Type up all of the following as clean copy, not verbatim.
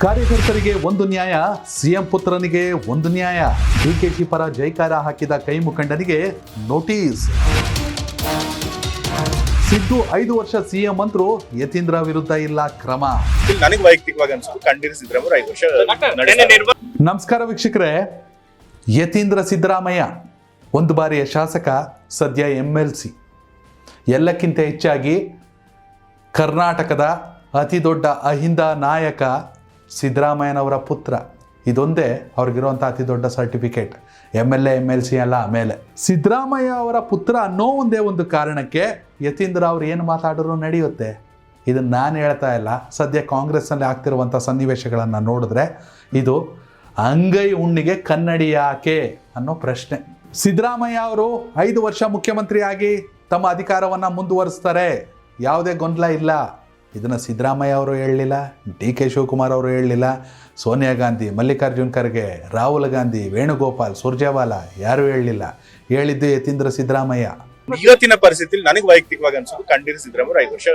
ಕಾರ್ಯಕರ್ತರಿಗೆ ಒಂದು ನ್ಯಾಯ, ಸಿಎಂ ಪುತ್ರನಿಗೆ ಒಂದು ನ್ಯಾಯ. ಡಿಕೆಶಿ ಪರ ಜೈಕಾರ ಹಾಕಿದ ಕೈ ಮುಖಂಡನಿಗೆ ನೋಟಿಸ್. ಸಿದ್ದು 5 ವರ್ಷ ಸಿಎಂ ಅಂತರೂ ಯತೀಂದ್ರ ವಿರುದ್ಧ ಇಲ್ಲ ಕ್ರಮ. ನನಗೆ ವೈಯಕ್ತಿಕವಾಗಿ ಅನ್ಸುತ್ತೆ ಖಂಡಿಸಿದ್ರೆ 5 ವರ್ಷ. ನಮಸ್ಕಾರ ವೀಕ್ಷಕರೇ. ಯತೀಂದ್ರ ಸಿದ್ದರಾಮಯ್ಯ ಒಂದು ಬಾರಿಯ ಶಾಸಕ, ಸದ್ಯ MLC. ಎಲ್ಲಕ್ಕಿಂತ ಹೆಚ್ಚಾಗಿ ಕರ್ನಾಟಕದ ಅತಿ ದೊಡ್ಡ ಅಹಿಂದ ನಾಯಕ ಸಿದ್ದರಾಮಯ್ಯನವರ ಪುತ್ರ. ಇದೊಂದೇ ಅವ್ರಿಗಿರುವಂಥ ಅತಿ ದೊಡ್ಡ ಸರ್ಟಿಫಿಕೇಟ್. MLA MLC ಅಲ್ಲ. ಆಮೇಲೆ ಸಿದ್ದರಾಮಯ್ಯ ಅವರ ಪುತ್ರ ಅನ್ನೋ ಒಂದೇ ಒಂದು ಕಾರಣಕ್ಕೆ ಯತೀಂದ್ರ ಅವ್ರು ಏನು ಮಾತಾಡಿದ್ರು ನಡೆಯುತ್ತೆ. ಇದನ್ನು ನಾನು ಹೇಳ್ತಾ ಇಲ್ಲ. ಸದ್ಯ ಕಾಂಗ್ರೆಸ್ನಲ್ಲಿ ಆಗ್ತಿರುವಂಥ ಸನ್ನಿವೇಶಗಳನ್ನು ನೋಡಿದ್ರೆ ಇದು ಅಂಗೈ ಹುಣ್ಣಿಗೆ ಕನ್ನಡಿ ಯಾಕೆ ಅನ್ನೋ ಪ್ರಶ್ನೆ. ಸಿದ್ದರಾಮಯ್ಯ ಅವರು 5 ವರ್ಷ ಮುಖ್ಯಮಂತ್ರಿಯಾಗಿ ತಮ್ಮ ಅಧಿಕಾರವನ್ನು ಮುಂದುವರಿಸ್ತಾರೆ, ಯಾವುದೇ ಗೊಂದಲ ಇಲ್ಲ. ಇದನ್ನು ಸಿದ್ದರಾಮಯ್ಯ ಅವರು ಹೇಳಲಿಲ್ಲ, DK ಶಿವಕುಮಾರ್ ಅವರು ಹೇಳಲಿಲ್ಲ, ಸೋನಿಯಾ ಗಾಂಧಿ, ಮಲ್ಲಿಕಾರ್ಜುನ್ ಖರ್ಗೆ, ರಾಹುಲ್ ಗಾಂಧಿ, ವೇಣುಗೋಪಾಲ್, ಸುರ್ಜೇವಾಲಾ ಯಾರೂ ಹೇಳಲಿಲ್ಲ. ಹೇಳಿದ್ದು ಯತೀಂದ್ರ ಸಿದ್ದರಾಮಯ್ಯ. ಇವತ್ತಿನ ಪರಿಸ್ಥಿತಿಯಲ್ಲಿ ನನಗೆ ವೈಯಕ್ತಿಕವಾಗಿ ಅನ್ಸುತ್ತೆ ಖಂಡಿಸಿದ್ರೆ 5 ವರ್ಷ.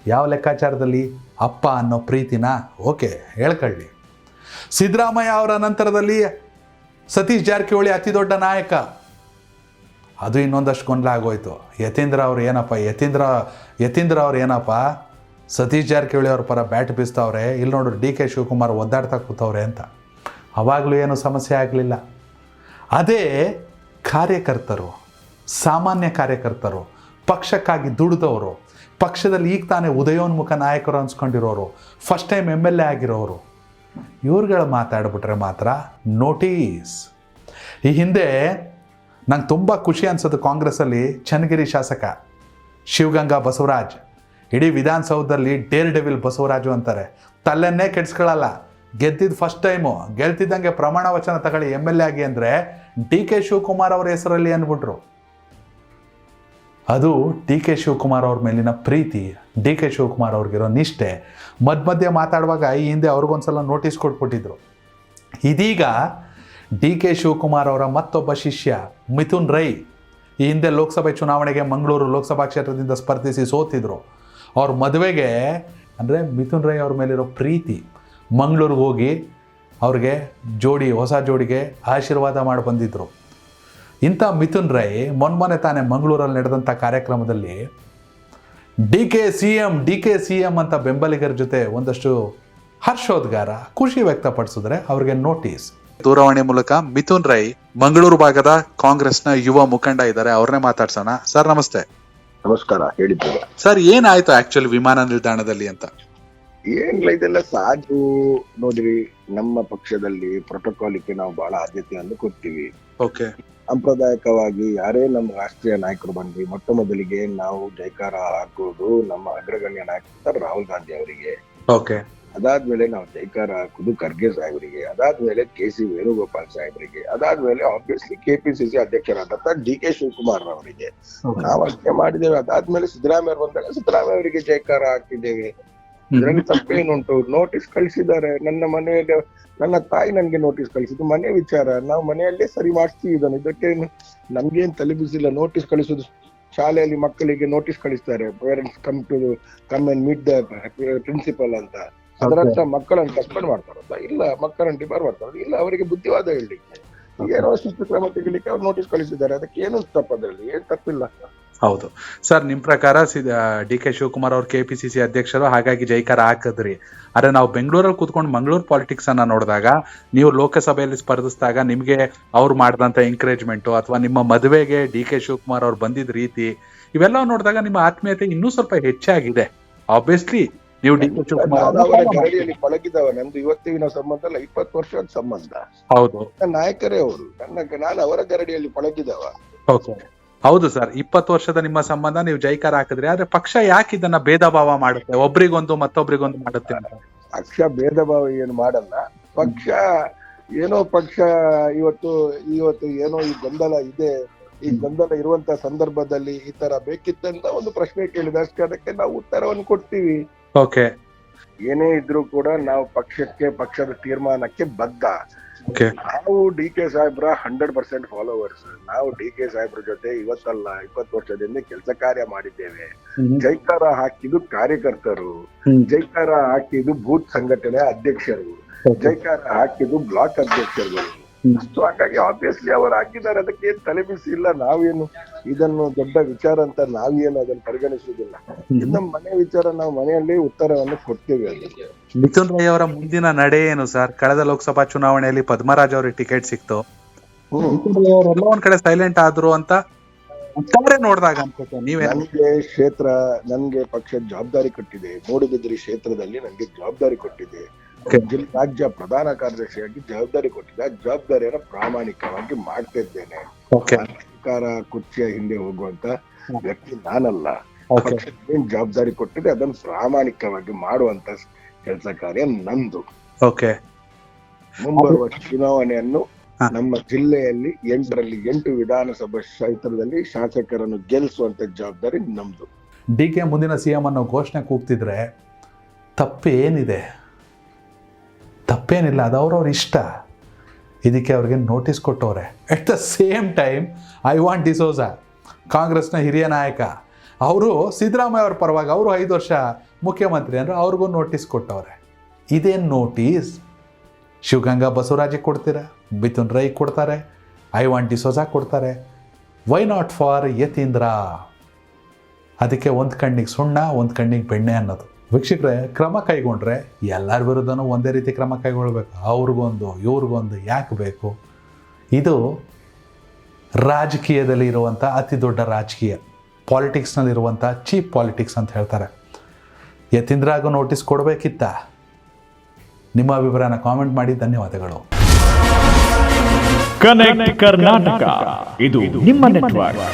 ಯಾವ ಲೆಕ್ಕಾಚಾರದಲ್ಲಿ? ಅಪ್ಪ ಅನ್ನೋ ಪ್ರೀತಿನ ಓಕೆ ಹೇಳ್ಕೊಳ್ಳಿ. ಸಿದ್ದರಾಮಯ್ಯ ಅವರ ನಂತರದಲ್ಲಿ ಸತೀಶ್ ಜಾರಕಿಹೊಳಿ ಅತಿ ದೊಡ್ಡ ನಾಯಕ. ಅದು ಇನ್ನೊಂದಷ್ಟು ಗೊಂದಲ ಆಗೋಯ್ತು. ಯತೀಂದ್ರ ಅವ್ರು ಏನಪ್ಪ, ಯತೀಂದ್ರ ಅವ್ರು ಏನಪ್ಪ ಸತೀಶ್ ಜಾರಕಿಹೊಳಿ ಅವ್ರ ಪರ ಬ್ಯಾಟ್ ಬೀಸ್ತಾವ್ರೆ, ಇಲ್ಲಿ ನೋಡ್ರಿ DK ಶಿವಕುಮಾರ್ ಒದ್ದಾಡ್ತಾ ಕೂತವ್ರೆ ಅಂತ. ಅವಾಗಲೂ ಏನು ಸಮಸ್ಯೆ ಆಗಲಿಲ್ಲ. ಅದೇ ಕಾರ್ಯಕರ್ತರು, ಸಾಮಾನ್ಯ ಕಾರ್ಯಕರ್ತರು, ಪಕ್ಷಕ್ಕಾಗಿ ದುಡಿದವರು, ಪಕ್ಷದಲ್ಲಿ ಈಗ ತಾನೇ ಉದಯೋನ್ಮುಖ ನಾಯಕರು ಅನ್ಸ್ಕೊಂಡಿರೋರು, ಫಸ್ಟ್ ಟೈಮ್ MLA ಆಗಿರೋರು, ಇವ್ರುಗಳು ಮಾತಾಡ್ಬಿಟ್ರೆ ಮಾತ್ರ ನೋಟಿಸ್. ಈ ಹಿಂದೆ ನಂಗೆ ತುಂಬ ಖುಷಿ ಅನ್ಸೋದು, ಕಾಂಗ್ರೆಸ್ಸಲ್ಲಿ ಚನ್ನಗಿರಿ ಶಾಸಕ ಶಿವಗಂಗಾ ಬಸವರಾಜ್, ಇಡೀ ವಿಧಾನಸೌಧದಲ್ಲಿ ಡೇರ್ ಡೆವಿಲ್ ಬಸವರಾಜು ಅಂತಾರೆ. ತಲೆನ್ನೇ ಕೆಡಿಸ್ಕೊಳ್ಳಲ್ಲ. ಗೆದ್ದಿದ್ದು ಫಸ್ಟ್ ಟೈಮು, ಗೆಲ್ತಿದ್ದಂಗೆ ಪ್ರಮಾಣ ವಚನ ತಗೊಳ್ಳಿ MLA ಆಗಿ ಅಂದರೆ DK ಶಿವಕುಮಾರ್ ಅವ್ರ ಹೆಸರಲ್ಲಿ ಅಂದ್ಬಿಟ್ರು. ಅದು DK ಶಿವಕುಮಾರ್ ಅವ್ರ ಮೇಲಿನ ಪ್ರೀತಿ, DK ಶಿವಕುಮಾರ್ ಅವ್ರಿಗಿರೋ ನಿಷ್ಠೆ. ಮಧ್ಯೆ ಮಾತಾಡುವಾಗ ಈ ಹಿಂದೆ ಅವ್ರಿಗೊಂದ್ಸಲ ನೋಟಿಸ್ ಕೊಟ್ಬಿಟ್ಟಿದ್ರು. ಇದೀಗ DK ಶಿವಕುಮಾರ್ ಅವರ ಮತ್ತೊಬ್ಬ ಶಿಷ್ಯ ಮಿಥುನ್ ರೈ, ಈ ಹಿಂದೆ ಲೋಕಸಭೆ ಚುನಾವಣೆಗೆ ಮಂಗಳೂರು ಲೋಕಸಭಾ ಕ್ಷೇತ್ರದಿಂದ ಸ್ಪರ್ಧಿಸಿ ಸೋತಿದ್ರು. ಅವ್ರ ಮದುವೆಗೆ ಅಂದರೆ ಮಿಥುನ್ ರೈ ಅವ್ರ ಮೇಲಿರೋ ಪ್ರೀತಿ ಮಂಗಳೂರಿಗೆ ಹೋಗಿ ಅವ್ರಿಗೆ ಹೊಸ ಜೋಡಿಗೆ ಆಶೀರ್ವಾದ ಮಾಡಿ ಬಂದಿದ್ರು. ಇಂಥ ಮಿಥುನ್ ರೈ ಮೊನ್ನೆ ತಾನೇ ಮಂಗಳೂರಲ್ಲಿ ನಡೆದಂಥ ಕಾರ್ಯಕ್ರಮದಲ್ಲಿ DK CM ಅಂತ ಬೆಂಬಲಿಗರ ಜೊತೆ ಒಂದಷ್ಟು ಹರ್ಷೋದ್ಗಾರ, ಖುಷಿ ವ್ಯಕ್ತಪಡಿಸಿದ್ರೆ ಅವ್ರಿಗೆ ನೋಟಿಸ್. ದೂರವಾಣಿ ಮೂಲಕ ಮಿಥುನ್ ರೈ ಮಂಗಳೂರು ಭಾಗದ ಕಾಂಗ್ರೆಸ್ನ ಯುವ ಮುಖಂಡ ಇದ್ದಾರೆ, ಅವ್ರನ್ನೇ ಮಾತಾಡ್ಸೋಣ. ಸರ್ ನಮಸ್ತೆ. ನಮಸ್ಕಾರ. ಹೇಳಿದ್ದಾರೆ ಸರ್, ಏನಾಯ್ತು ಆಕ್ಚುಲಿ ವಿಮಾನ ನಿಲ್ದಾಣದಲ್ಲಿ ಅಂತ? ಏನಿಲ್ಲ, ಇದೆಲ್ಲ ಸಾಧು. ನೋಡ್ರಿ, ನಮ್ಮ ಪಕ್ಷದಲ್ಲಿ ಪ್ರೋಟೋಕಾಲ್ಗೆ ನಾವು ಬಹಳ ಆದ್ಯತೆಯನ್ನು ಕೊಡ್ತೀವಿ. ಓಕೆ. ಸಾಂಪ್ರದಾಯಿಕವಾಗಿ ಯಾರೇ ನಮ್ಮ ರಾಷ್ಟ್ರೀಯ ನಾಯಕರು ಬಂದ್ರಿ, ಮೊಟ್ಟ ಮೊದಲಿಗೆ ನಾವು ಜೈಕಾರ ಹಾಕೋದು ನಮ್ಮ ಅಗ್ರಗಣ್ಯ ನಾಯಕ ರಾಹುಲ್ ಗಾಂಧಿ ಅವರಿಗೆ. ಓಕೆ. ಅದಾದ್ಮೇಲೆ ನಾವು ಜೈಕಾರ ಹಾಕೋದು ಖರ್ಗೆ ಸಾಹೇಬರಿಗೆ, ಅದಾದ್ಮೇಲೆ KC ವೇಣುಗೋಪಾಲ್ ಸಾಹೇಬರಿಗೆ, ಅದಾದ್ಮೇಲೆ ಆಬ್ವಿಯಸ್ಲಿ KPCC ಅಧ್ಯಕ್ಷರಾದಂತ DK ಶಿವಕುಮಾರ್ ಅವರಿಗೆ ನಾವು ಅಷ್ಟೇ ಮಾಡಿದ್ದೇವೆ. ಅದಾದ್ಮೇಲೆ ಸಿದ್ದರಾಮಯ್ಯ ಬಂದಾಗ ಸಿದ್ದರಾಮಯ್ಯ ಅವರಿಗೆ ಜೈಕಾರ ಹಾಕಿದ್ದೇವೆ. ಇದರಲ್ಲಿ ತಪ್ಪೇನುಂಟು? ನೋಟಿಸ್ ಕಳಿಸಿದ್ದಾರೆ. ನನ್ನ ಮನೆಯಲ್ಲಿ ನನ್ನ ತಾಯಿ ನನ್ಗೆ ನೋಟಿಸ್ ಕಳಿಸಿದ್ದು ಮನೆ ವಿಚಾರ. ನಾವು ಮನೆಯಲ್ಲೇ ಸರಿ ಮಾಡಿಸ್ತೀವಿ ಇದನ್ನು. ಇದಕ್ಕೆ ನಮ್ಗೇನ್ ತಲೆಬಿಸಿಲ್ಲ. ನೋಟಿಸ್ ಕಳಿಸೋದು ಶಾಲೆಯಲ್ಲಿ ಮಕ್ಕಳಿಗೆ ನೋಟಿಸ್ ಕಳಿಸ್ತಾರೆ, parents come and meet the principal ಅಂತ. ಅದರರ್ಥ ಮಕ್ಕಳನ್ನು ಸಸ್ಪೆಂಡ್ ಮಾಡ್ತಾರಲ್ಲ? ಇಲ್ಲ. ಮಕ್ಕಳನ್ನು ಡಿಬಾರ್ ಮಾಡ್ತಾರಲ್ಲ? ಇಲ್ಲ. ಅವರಿಗೆ ಬುದ್ಧಿವಾದ ಹೇಳಲಿಕ್ಕೆ ಏನೋ ಶಿಸ್ತು ಕ್ರಮ ತೆಗಿಲಿಕ್ಕೆ ಅವ್ರು ನೋಟಿಸ್ ಕಳಿಸಿದ್ದಾರೆ. ಅದಕ್ಕೆ ಏನು ತಪ್ಪು? ಅದರಲ್ಲಿ ಏನ್ ತಪ್ಪಿಲ್ಲ. ಹೌದು ಸರ್, ನಿಮ್ ಪ್ರಕಾರ DK ಶಿವಕುಮಾರ್ ಅವ್ರ KPCC ಅಧ್ಯಕ್ಷರು, ಹಾಗಾಗಿ ಜೈಕಾರ ಹಾಕಿದ್ರಿ. ಆದ್ರೆ ನಾವು ಬೆಂಗಳೂರಲ್ಲಿ ಕೂತ್ಕೊಂಡು ಮಂಗಳೂರು ಪಾಲಿಟಿಕ್ಸ್ ಅನ್ನ ನೋಡಿದಾಗ, ನೀವು ಲೋಕಸಭೆಯಲ್ಲಿ ಸ್ಪರ್ಧಿಸಿದಾಗ ನಿಮ್ಗೆ ಅವ್ರು ಮಾಡಿದಂತ ಎಂಕರೇಜ್ಮೆಂಟ್ ಅಥವಾ ನಿಮ್ಮ ಮದುವೆಗೆ DK ಶಿವಕುಮಾರ್ ಅವ್ರು ಬಂದಿದ್ದ ರೀತಿ, ಇವೆಲ್ಲ ನೋಡಿದಾಗ ನಿಮ್ಮ ಆತ್ಮೀಯತೆ ಇನ್ನೂ ಸ್ವಲ್ಪ ಹೆಚ್ಚಾಗಿದೆ. ಆಬ್ವಿಯಸ್ಲಿ ನೀವು DK ಶಿವಕುಮಾರ್ ಅವರ ಗರಡಿಯಲ್ಲಿ ಪಳಗಿದವ. ನಮ್ದು ಇವತ್ತಿನ ಸಂಬಂಧ ಅಲ್ಲ, 20 ವರ್ಷದ ಸಂಬಂಧ. ಹೌದು. ನಾಯಕರೇ ಅವರು. ನಾನು ಅವರ ಗರಡಿಯಲ್ಲಿ ಪಳಗಿದವ. ಓಕೆ. ಹೌದು ಸರ್, 20 ವರ್ಷದ ನಿಮ್ಮ ಸಂಬಂಧ, ನೀವು ಜೈಕಾರ ಹಾಕಿದ್ರಿ. ಆದ್ರೆ ಪಕ್ಷ ಯಾಕೆ ಇದನ್ನ ಭೇದ ಭಾವ ಮಾಡುತ್ತೆ, ಒಬ್ರಿಗೊಂದು ಮತ್ತೊಬ್ರಿಗೊಂದು ಮಾಡುತ್ತೆ ಅಂತ? ಪಕ್ಷ ಭೇದ ಭಾವ ಏನು ಮಾಡಲ್ಲ. ಪಕ್ಷ ಇವತ್ತು ಏನೋ ಈ ಗೊಂದಲ ಇದೆ. ಈ ಗೊಂದಲ ಇರುವಂತ ಸಂದರ್ಭದಲ್ಲಿ ಈ ತರ ಬೇಕಿತ್ತಂತ ಒಂದು ಪ್ರಶ್ನೆ ಕೇಳಿದ ಅಷ್ಟೇ. ಅದಕ್ಕೆ ನಾವು ಉತ್ತರವನ್ನು ಕೊಡ್ತೀವಿ. ಓಕೆ. ಏನೇ ಇದ್ರೂ ಕೂಡ ನಾವು ಪಕ್ಷದ ತೀರ್ಮಾನಕ್ಕೆ ಬದ್ಧ. ಓಕೆ. ನಾವು ಡಿ ಕೆ ಸಾಹೇಬ್ರ 100% ಫಾಲೋವರ್ಸ್. ನಾವು ಡಿ ಕೆ ಸಾಹೇಬ್ರ ಜೊತೆ ಇವತ್ತಲ್ಲ 20 ವರ್ಷದಿಂದ ಕೆಲಸ ಕಾರ್ಯ ಮಾಡಿದ್ದೇವೆ. ಜೈಕಾರ ಹಾಕಿದ್ದು ಕಾರ್ಯಕರ್ತರು, ಜೈಕಾರ ಹಾಕಿದ್ದು ಬೂತ್ ಸಂಘಟನೆ ಅಧ್ಯಕ್ಷರು, ಜೈಕಾರ ಹಾಕಿದ್ದು ಬ್ಲಾಕ್ ಅಧ್ಯಕ್ಷರುಗಳು. ಸೊ ಹಾಗಾಗಿ ಆಬ್ವಿಯಸ್ಲಿ ಅವರು ಹಾಕಿದ್ದಾರೆ, ಅದಕ್ಕೆ ಏನ್ ತಲೆ ಬಿಸಿ ಇಲ್ಲ. ನಾವೇನು ಇದನ್ನು ದೊಡ್ಡ ವಿಚಾರ ಅಂತ ನಾವೇನು ಅದನ್ನು ಪರಿಗಣಿಸುವುದಿಲ್ಲ. ನಮ್ಮ ಮನೆ ವಿಚಾರ, ನಾವು ಮನೆಯಲ್ಲಿ ಉತ್ತರವನ್ನು ಕೊಡ್ತೇವೆ. ಅದಕ್ಕೆ ಮಿಥುನ್ ರೈ ಅವರ ಮುಂದಿನ ನಡೆ ಏನು ಸರ್? ಕಳೆದ ಲೋಕಸಭಾ ಚುನಾವಣೆಯಲ್ಲಿ ಪದ್ಮರಾಜ್ ಅವ್ರಿಗೆ ಟಿಕೆಟ್ ಸಿಕ್ತು, ಮಿಥುನ್ ರೈ ಅವರೆಲ್ಲ ಒಂದ್ ಕಡೆ ಸೈಲೆಂಟ್ ಆದ್ರು ಅಂತ ನೋಡಿದಾಗ ಅನ್ಸುತ್ತೆ. ನೀವೇ ನನ್ಗೆ ಕ್ಷೇತ್ರ, ನನ್ಗೆ ಪಕ್ಷ ಜವಾಬ್ದಾರಿ ಕೊಟ್ಟಿದೆ. ಮೂಡುಬಿದಿರೆ ಕ್ಷೇತ್ರದಲ್ಲಿ ನನ್ಗೆ ಜವಾಬ್ದಾರಿ ಕೊಟ್ಟಿದೆ. ರಾಜ್ಯ ಪ್ರಧಾನ ಕಾರ್ಯದರ್ಶಿಯಾಗಿ ಜವಾಬ್ದಾರಿ ಕೊಟ್ಟಿದೆ. ಆ ಜವಾಬ್ದಾರಿಯನ್ನು ಪ್ರಾಮಾಣಿಕವಾಗಿ ಮಾಡ್ತಾ ಇದ್ದೇನೆ. ಸರ್ಕಾರ ಕುರ್ಚಿಯ ಹಿಂದೆ ಹೋಗುವಂತ ವ್ಯಕ್ತಿ ನಾನಲ್ಲ. ಪಕ್ಷ ಏನ್ ಜವಾಬ್ದಾರಿ ಕೊಟ್ಟಿದೆ ಅದನ್ನು ಪ್ರಾಮಾಣಿಕವಾಗಿ ಮಾಡುವಂತ ಕೆಲಸ ಕಾರ್ಯ ನಂದು. ಮುಂಬರುವ ಚುನಾವಣೆಯನ್ನು ನಮ್ಮ ಜಿಲ್ಲೆಯಲ್ಲಿ 8ರಲ್ಲಿ 8 ವಿಧಾನಸಭಾ ಕ್ಷೇತ್ರದಲ್ಲಿ ಶಾಸಕರನ್ನು ಗೆಲ್ಲಿಸುವಂತ ಜವಾಬ್ದಾರಿ ನಮ್ದು. ಡಿ ಕೆ ಮುಂದಿನ ಸಿಎಂ ಅನ್ನೋ ಘೋಷಣೆ ಕೂಗ್ತಿದ್ರೆ ತಪ್ಪೇನಿದೆ? ತಪ್ಪೇನಿಲ್ಲ, ಅದು ಅವ್ರವ್ರ ಇಷ್ಟ. ಇದಕ್ಕೆ ಅವ್ರಿಗೆ ನೋಟಿಸ್ ಕೊಟ್ಟವ್ರೆ. At the same time Ivan D'Souza, ಕಾಂಗ್ರೆಸ್ನ ಹಿರಿಯ ನಾಯಕ, ಅವರು ಸಿದ್ದರಾಮಯ್ಯ ಅವ್ರ ಪರವಾಗಿ ಅವರು 5 ವರ್ಷ ಮುಖ್ಯಮಂತ್ರಿ ಅಂದರೆ ಅವ್ರಿಗೂ ನೋಟಿಸ್ ಕೊಟ್ಟವ್ರೆ. ಇದೇನು ನೋಟಿಸ್? ಶಿವಗಂಗಾ ಬಸವರಾಜಿಗೆ ಕೊಡ್ತೀರಾ, ಮಿಥುನ್ ರೈ ಕೊಡ್ತಾರೆ, ಐವಾನ್ ಡಿಸೋಜ ಕೊಡ್ತಾರೆ. Why not for Yathindra? ಅದಕ್ಕೆ ಒಂದು ಕಣ್ಣಿಗೆ ಸುಣ್ಣ, ಒಂದು ಕಣ್ಣಿಗೆ ಬೆಣ್ಣೆ ಅನ್ನೋದು. ವೀಕ್ಷಕರೇ, ಕ್ರಮ ಕೈಗೊಂಡ್ರೆ ಎಲ್ಲರ ವಿರುದ್ಧನೂ ಒಂದೇ ರೀತಿ ಕ್ರಮ ಕೈಗೊಳ್ಬೇಕು. ಅವ್ರಿಗೊಂದು ಇವ್ರಿಗೊಂದು ಯಾಕೆ ಬೇಕು? ಇದು ರಾಜಕೀಯದಲ್ಲಿ ಇರುವಂಥ ಅತಿ ದೊಡ್ಡ ರಾಜಕೀಯ, ಪಾಲಿಟಿಕ್ಸ್ನಲ್ಲಿರುವಂಥ ಚೀಪ್ ಪಾಲಿಟಿಕ್ಸ್ ಅಂತ ಹೇಳ್ತಾರೆ. ಯತೀಂದ್ರಾಗೂ ನೋಟಿಸ್ ಕೊಡಬೇಕಿತ್ತ? ನಿಮ್ಮ ಅಭಿಪ್ರಾಯನ ಕಾಮೆಂಟ್ ಮಾಡಿ. ಧನ್ಯವಾದಗಳು. ಕನೆಕ್ಟ್ ಕರ್ನಾಟಕ, ಇದು ನಿಮ್ಮ ನೆಟ್ವರ್ಕ್.